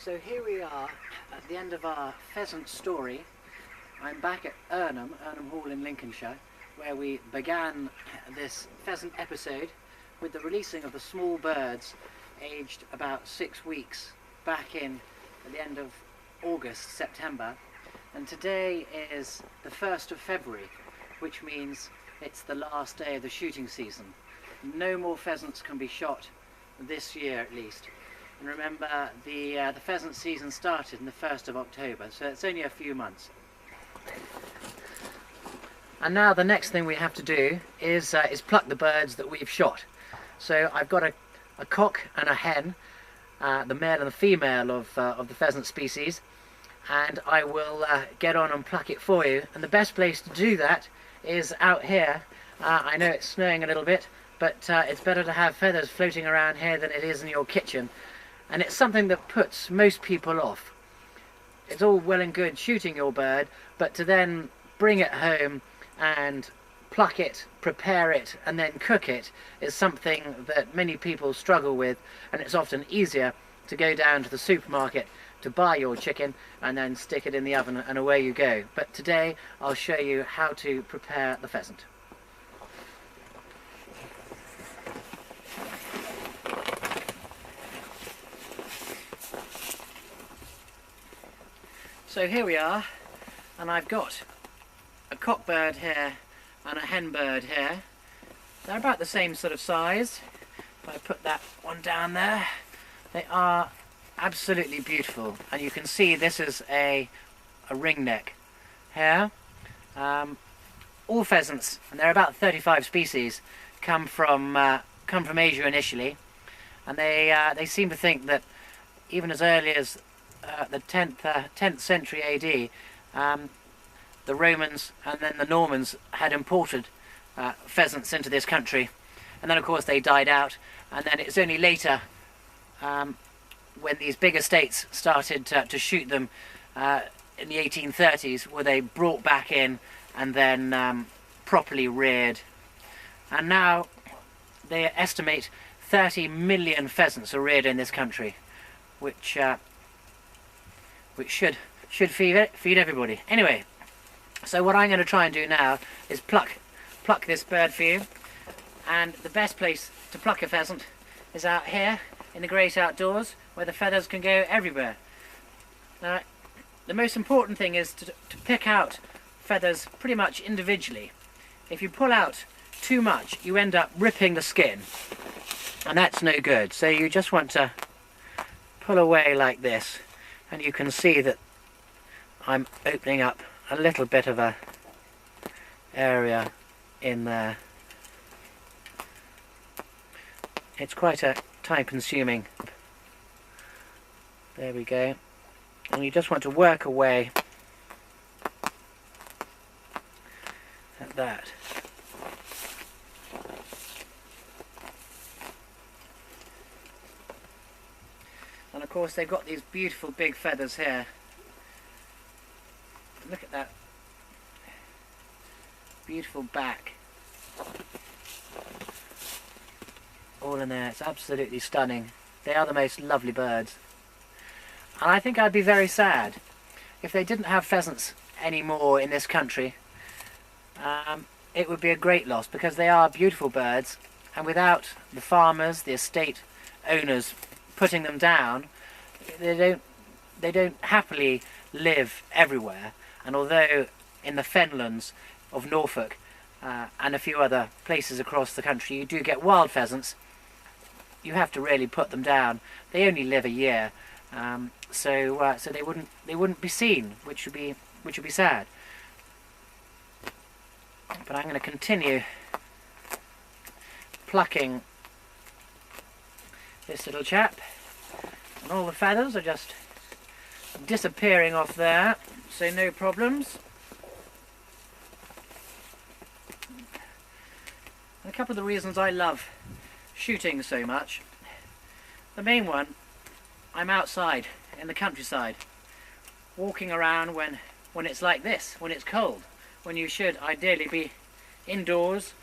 So here we are at the end of our pheasant story. I'm back at Irnham Hall in Lincolnshire, where we began this pheasant episode with the releasing of the small birds aged about 6 weeks back in at the end of August, September. And today is the 1st of February, which means it's the last day of the shooting season. No more pheasants can be shot this year at least. And remember, the pheasant season started on the 1st of October, so it's only a few months. And now the next thing we have to do is pluck the birds that we've shot. So I've got a cock and a hen, the male and the female of the pheasant species, and I will get on and pluck it for you. And the best place to do that is out here. I know it's snowing a little bit, but it's better to have feathers floating around here than it is in your kitchen. And it's something that puts most people off. It's all well and good shooting your bird, but to then bring it home and pluck it, prepare it, and then cook it is something that many people struggle with, and it's often easier to go down to the supermarket to buy your chicken and then stick it in the oven and away you go. But today I'll show you how to prepare the pheasant. So here we are, and I've got a cock bird here and a hen bird here. They're about the same sort of size. If I put that one down there, they are absolutely beautiful, and you can see this is a ring neck here. All pheasants, and there are about 35 species, come from Asia initially, and they seem to think that even as early as the 10th century AD, the Romans and then the Normans had imported pheasants into this country, and then of course they died out, and then it's only later when these big estates started to shoot them in the 1830s were they brought back in and then properly reared. And now they estimate 30 million pheasants are reared in this country, which should feed everybody. Anyway, so what I'm going to try and do now is pluck this bird for you. And the best place to pluck a pheasant is out here in the great outdoors, where the feathers can go everywhere. Now, the most important thing is to pick out feathers pretty much individually. If you pull out too much, you end up ripping the skin, and that's no good. So you just want to pull away like this, and you can see that I'm opening up a little bit of a area in there. It's quite a time-consuming. There we go. And you just want to work away at that. And of course they've got these beautiful big feathers here. Look at that beautiful back. All in there. It's absolutely stunning. They are the most lovely birds. And I think I'd be very sad if they didn't have pheasants anymore in this country. It would be a great loss, because they are beautiful birds, and without the farmers, the estate owners putting them down, they don't happily live everywhere. And although in the fenlands of Norfolk and a few other places across the country you do get wild pheasants, you have to really put them down. They only live a year, so they wouldn't be seen, which would be sad. But I'm going to continue plucking this little chap, and all the feathers are just disappearing off there, so no problems. And a couple of the reasons I love shooting so much. The main one, I'm outside in the countryside, walking around when it's like this, when it's cold, when you should ideally be indoors